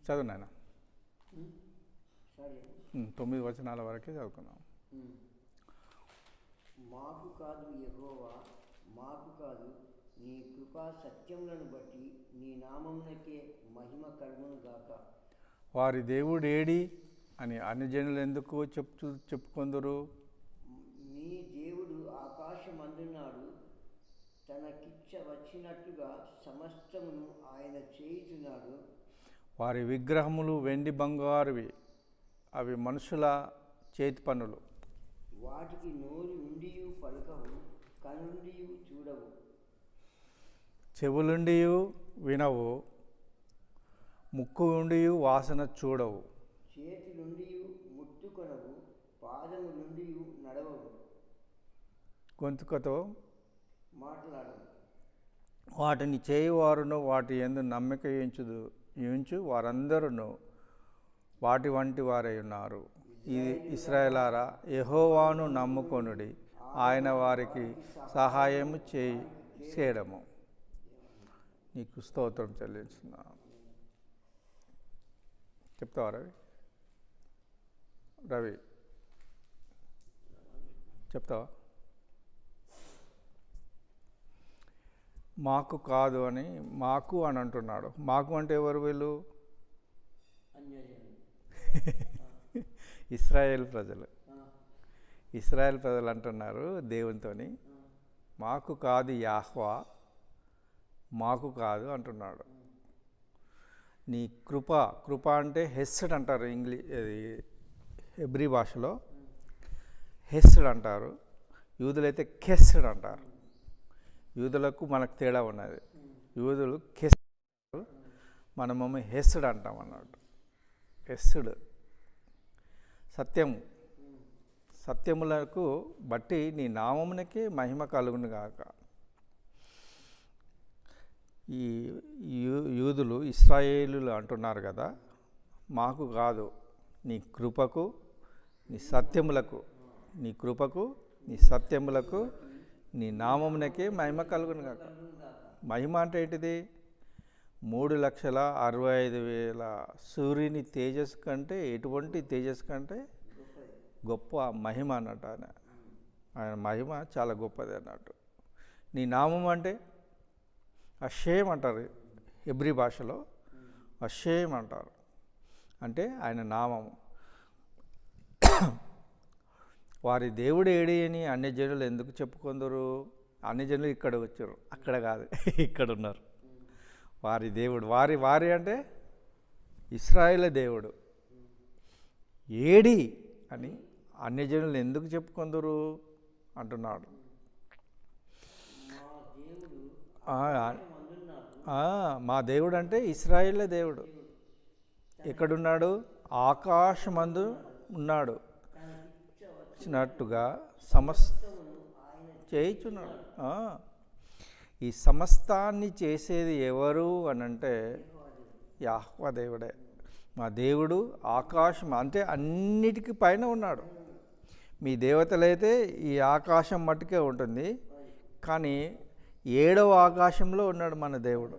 చదువు నాయన. సరే 9 వచనాల వరకే చదువుకున్నాం. మాకు కాదు యెహోవా, మాకు కాదు, నీ కృపా సత్యములను బట్టి నీ నామమునకే మహిమ కలుగును గాక. వారి దేవుడు ఏడి అని అన్ని జనులు ఎందుకు చెప్పుకొందురు? మీ దేవుడు ఆకాశమందున్నాడు, తనకిచ్చ వచ్చినట్టుగా సమస్తమును ఆయన చేయుచున్నాడు. వారి విగ్రహములు వెండి బంగారువి, అవి మనుషుల చేతి పనులు. వాటికి నోరు ఉండియు పలుకవు, కనుండియు చూడవు, చెవులుండియు వినవు, ముక్కు ఉండియు వాసన చూడవు, చేతులుండియు ముట్టుకొనవు, పాదములుండియు నడవవు, గొంతుకతో మాట్లాడవు. వాటిని చేయువారును వాటి యందు నమ్మిక ఉంచు వారందరూ వాటి వంటి వారై ఉన్నారు. ఇది ఇశ్రాయేలారా, యెహోవాను నమ్ముకొనుడి, ఆయన వారికి సహాయము చేయడము. నీకు స్తోత్రం చెల్లించున్నాను. చెప్తావా రవి? చెప్తావా? మాకు కాదు అని మాకు అని అంటున్నాడు. మాకు అంటే ఎవరు వీళ్ళు? ఇశ్రాయేల్ ప్రజలు. ఇశ్రాయేల్ ప్రజలు అంటున్నారు దేవునితోని, మాకు కాదు యాహ్వా, మాకు కాదు అంటున్నాడు. నీ కృప అంటే హెస్డ్ అంటారు. హెబ్రీ భాషలో హెస్డ్ అంటారు, యూదులైతే కెస్డ్ అంటారు. యూదులకు మనకు తేడా ఉన్నది. యూదులు కెస్డ్, మనమేమో హెస్డ్ అంటాం అన్నట్టు. హెస్డ్ సత్యము, సత్యములకు బట్టి నీ నామమునకే మహిమ కలుగును గాక. ఈ యూదులు ఇశ్రాయేలులు అంటున్నారు కదా, మాకు కాదు, నీ కృపకు నీ సత్యములకు, నీ కృపకు నీ సత్యములకు నీ నామమునకే మహిమ కలుగును గాక. మహిమ అంటే ఏంటిది? 3,65,000 సూర్యుని తేజస్సు కంటే, ఎటువంటి తేజస్సు కంటే గొప్ప మహిమ అన్నట్టు. ఆయన మహిమ చాలా గొప్పది అన్నట్టు. నీ నామం అంటే అషేమ్ అంటారు హెబ్రీ భాషలో, అషేమ్ అంటారు. అంటే ఆయన నామము. వారి దేవుడు ఏడి అని అన్ని జనులు ఎందుకు చెప్పుకొందరు? అన్ని జనులు ఇక్కడ వచ్చారు, అక్కడ కాదు, ఇక్కడ ఉన్నారు. వారి దేవుడు, వారి అంటే ఇశ్రాయేలు దేవుడు ఏడి అని అన్ని జనులు ఎందుకు చెప్పుకొందరు అంటున్నాడు. మా దేవుడు అంటే ఇశ్రాయేలే దేవుడు. ఎక్కడున్నాడు? ఆకాశమందు ఉన్నాడు, వచ్చినట్టుగా చేయుచున్నాడు. ఈ సమస్తాన్ని చేసేది ఎవరు అని అంటే యెహోవా దేవుడే. మా దేవుడు ఆకాశం అంటే అన్నిటికీ పైన ఉన్నాడు. మీ దేవతలైతే ఈ ఆకాశం మట్టుకే ఉంటుంది, కానీ 7వ ఆకాశంలో ఉన్నాడు మన దేవుడు.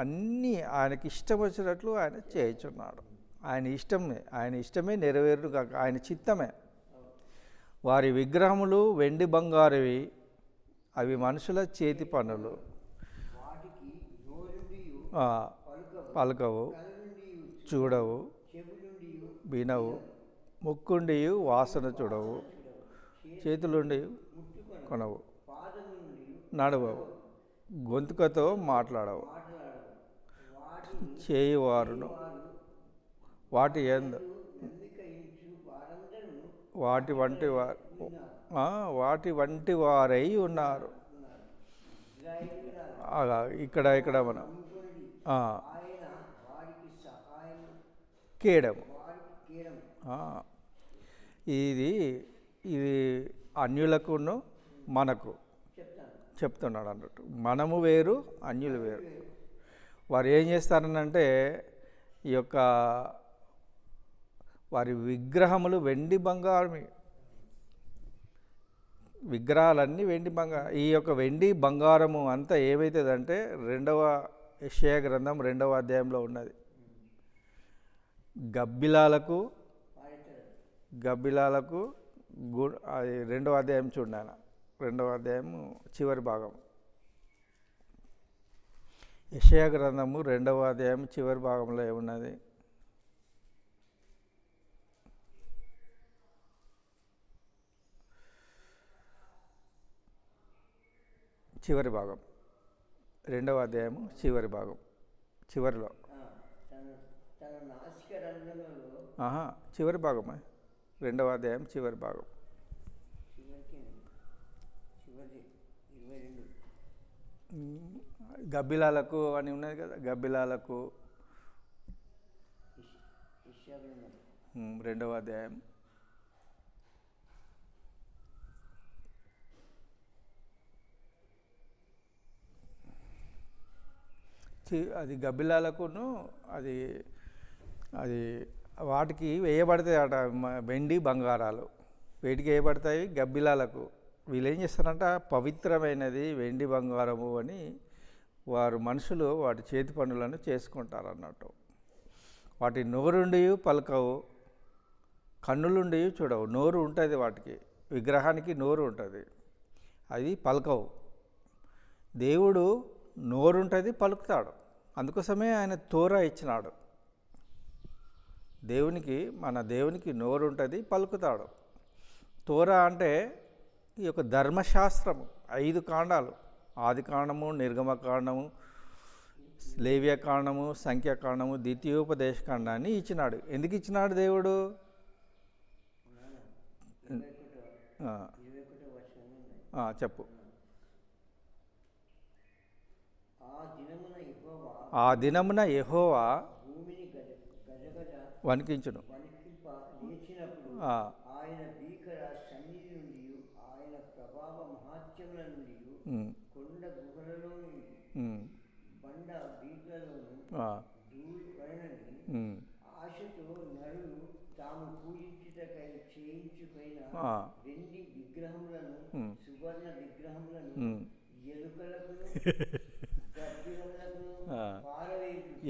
అన్నీ ఆయనకి ఇష్టం వచ్చినట్లు ఆయన చేయుచున్నాడు. ఆయన ఇష్టమే నెరవేరు కాక ఆయన చిత్తమే. వారి విగ్రహములు వెండి బంగారువి, అవి మనుషుల చేతి పనులు. పలకవు, చూడవు, వినవు, ముక్కుండియు వాసన చూడవు, చేతులుండి కొనవు, నడవవు, గొంతుకతో మాట్లాడవు, చేయువారును వాటి యందు వాటి వంటి వారై ఉన్నారు. ఇక్కడ మనం కేడము. ఇది అన్యులకును మనకు చెప్తున్నాడు అన్నట్టు. మనము వేరు, అన్యులు వేరు. వారు ఏం చేస్తారనంటే ఈ యొక్క వారి విగ్రహములు వెండి బంగారం, విగ్రహాలన్నీ వెండి బంగారం. ఈ యొక్క వెండి బంగారము అంతా ఏమవుతుందంటే 2వ యెషయా గ్రంథం 2వ అధ్యాయంలో ఉన్నది. గబ్బిలాలకు పాడేస్తారు. గబ్బిలాలకు అది 2వ అధ్యాయం చూడాలి. 2వ అధ్యాయం చివరి భాగం. యెషయా గ్రంథము 2వ అధ్యాయం చివరి భాగంలో ఏమున్నది? చివరి భాగం, 2వ అధ్యాయము చివరి భాగం, చివరిలో తన తన నాసిక రంధ్రములలో చివరి భాగమే, 2వ అధ్యాయం చివరి భాగం. చివరిది 22. గబ్బిలాలకు అని ఉన్నది కదా, గబ్బిలాలకు యెషయా గ్రంథం 2వ అధ్యాయం. అది గబ్బిలాలకును అది అది వాటికి వేయబడతాయి అట వెండి బంగారాలు. వేటికి వేయబడతాయి? గబ్బిలాలకు. వీళ్ళు ఏం చేస్తారంట, పవిత్రమైనది వెండి బంగారము అని వారు మనుషులు వాటి చేతి పనులను చేసుకుంటారు అన్నట్టు. వాటి నోరుండి పలకవు, కన్నులుండి చూడవు. నోరు ఉంటుంది వాటికి, విగ్రహానికి నోరు ఉంటుంది, అది పలకవు. దేవుడు నోరుంటుంది, పలుకుతాడు. అందుకోసమే ఆయన తోరా ఇచ్చినాడు. మన దేవునికి నోరు ఉంటుంది, పలుకుతాడు. తోరా అంటే ఈ యొక్క ధర్మశాస్త్రము, 5 కాండాలు, ఆది కాండము, నిర్గమకాండము, లేవ్యకాండము, సంఖ్యాకాండము, ద్వితీయోపదేశ కాండాన్ని ఇచ్చినాడు. ఎందుకు ఇచ్చినాడు దేవుడు? చెప్పు. ఆ దినమున యెహోవా భూమిని గజగజ వణికించును. వణికింప లేచినప్పుడు ఆయన భీకర సన్నిధి నుండి, ఆయన ప్రభావ మహాత్యముల నుండి, కొండ గుహలలో నుండి, బండ బీట్లలోను దూరనని ఆశతో నరులు తాము పూజించుటకై చేయించుకున్న వెండి విగ్రహములను, సువర్ణ విగ్రహములను, ఎలుకలకును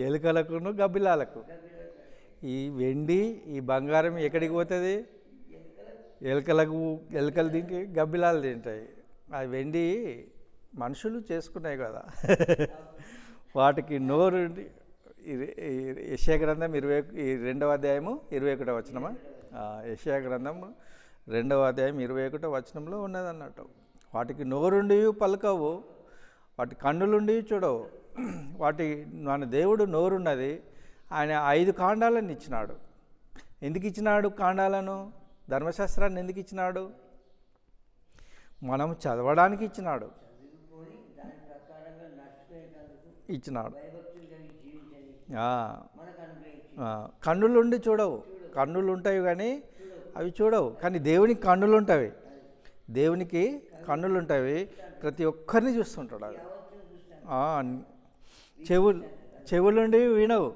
ఎలుకలకును గబ్బిలాలకు. ఈ వెండి ఈ బంగారం ఎక్కడికి పోతుంది? ఎలుకలు తింటే గబ్బిలాలు తింటాయి. ఆ వెండి మనుషులు చేసుకున్నాయి కదా. వాటికి నోరు. యెషయా గ్రంథం 2వ అధ్యాయము 21వ వచనమా? యెషయా గ్రంథం 2వ అధ్యాయం 21వ వచనంలో ఉన్నది అన్నట్టు. వాటికి నోరుండి పలకవు, వాటి కన్నులుండి చూడవు. మన దేవుడు నోరున్నది. ఆయన 5 కాండాలను ఇచ్చినాడు. ఎందుకు ఇచ్చినాడు కాండాలను? ధర్మశాస్త్రాన్ని ఎందుకు ఇచ్చినాడు? మనం చదవడానికి ఇచ్చినాడు. ఇచ్చినాడు. కన్నులుండి చూడవు. కన్నులు ఉంటాయి కానీ అవి చూడవు. కానీ దేవునికి కన్నులు ఉంటాయి. దేవునికి కన్నులు ఉంటాయి. ప్రతి ఒక్కరిని చూస్తుంటాడు. అది చెవులుండి వినవు.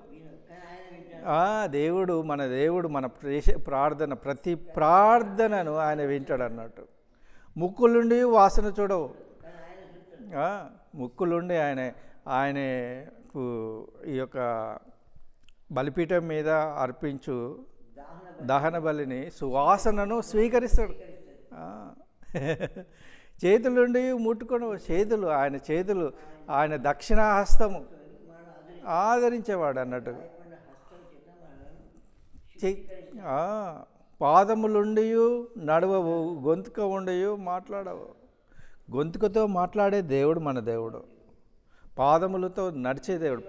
దేవుడు మన ప్రార్థన, ప్రతి ప్రార్థనను ఆయన వింటాడు అన్నట్టు. ముక్కులుండి వాసన చూడవు. ముక్కులుండి ఆయన ఈ యొక్క బలిపీఠం మీద అర్పించు దహన బలిని, సువాసనను స్వీకరిస్తాడు. చేతులుండి ముట్టుకొని చేతులు ఆయన దక్షిణాహస్తము ఆదరించేవాడు అన్నట్టు. పాదములుండి నడవవు, గొంతుక ఉండి మాట్లాడవు. గొంతుకతో మాట్లాడే దేవుడు మన దేవుడు. పాదములతో నడిచే దేవుడు.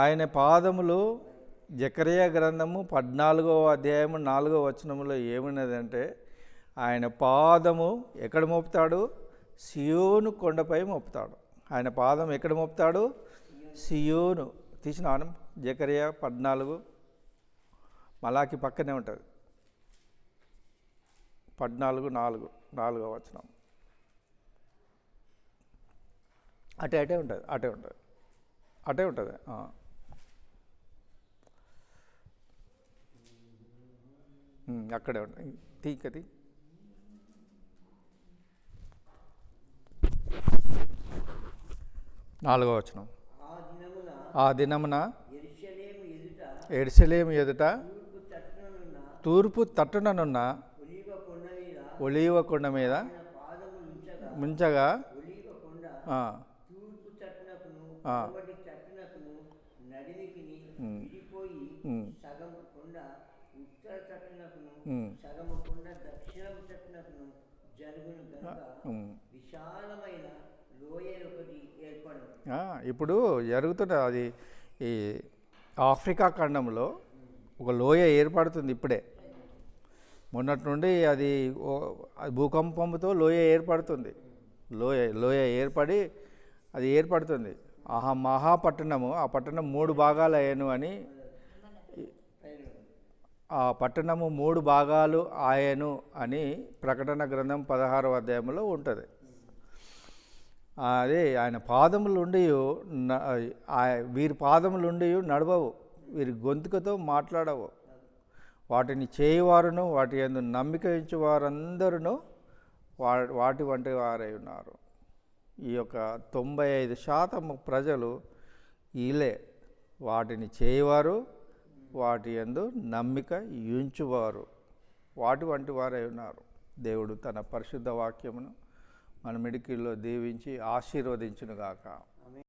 ఆయన పాదములు జకరియా గ్రంథము 14వ అధ్యాయము 4వ వచనములో ఏమున్నదంటే, ఆయన పాదము ఎక్కడ మోపుతాడు? సియోను కొండపై మోపుతాడు. ఆయన పాదం ఎక్కడ మోపుతాడు? సియోను. తీసినాను జకరియా 14, మలాకి పక్కనే ఉంటుంది. 14:4, 4వ వచనం. అటే ఉంటుంది. అటే ఉంటుంది. అక్కడే ఉంటుంది. తీకది 4వ వచనం. ఆ దినమున ఎరుసలేము ఎదుట తూర్పు తట్టుననున్న తూర్పు తట్టుననున్న ఒలీవ కొండ మీద ఒలీవ కొండ మీద ఆయన పాదములుంచగా ముంచగా ఒలీవ కొండ ఆ, తూర్పు తట్టునకును ఆ. పొడవటి తట్టునకును నడిమికిని విడిపోయి ఉమ్, సగం కొండ ఉత్తర తట్టునకును ఉమ్, సగము కొండ దక్షిణం తట్టునకును జరుగును గనుక ఉమ్. విశాలమైన లోయ ఒకటి ఏర్పడను. ఇప్పుడు జరుగుతున్న అది ఈ ఆఫ్రికా ఖండంలో ఒక లోయ ఏర్పడుతుంది ఇప్పుడే. మొన్నటి నుండి అది అది భూకంపంతో లోయ ఏర్పడుతుంది. లోయ ఏర్పడి అది ఏర్పడుతుంది. మహాపట్టణము, ఆ పట్టణం 3 భాగాలు అయ్యాను అని, ఆ పట్టణము 3 భాగాలు ఆయను అని ప్రకటన గ్రంథం 16వ అధ్యాయంలో ఉంటుంది. అదే ఆయన పాదములుండి వీరి పాదములుండి నడవవు, వీరి గొంతుకతో మాట్లాడవు. వాటిని చేయవారును వాటి యందు నమ్మిక ఉంచు వారందరూ వాటి వంటి వారై ఉన్నారు. ఈ యొక్క 95% ప్రజలు వీళ్ళే. వాటిని చేయవారు, వాటి యందు నమ్మిక ఉంచువారు, వాటి వంటి వారై ఉన్నారు. దేవుడు తన పరిశుద్ధ వాక్యమును మన మిడికిల్లో దీవించి ఆశీర్వదించునుగాక.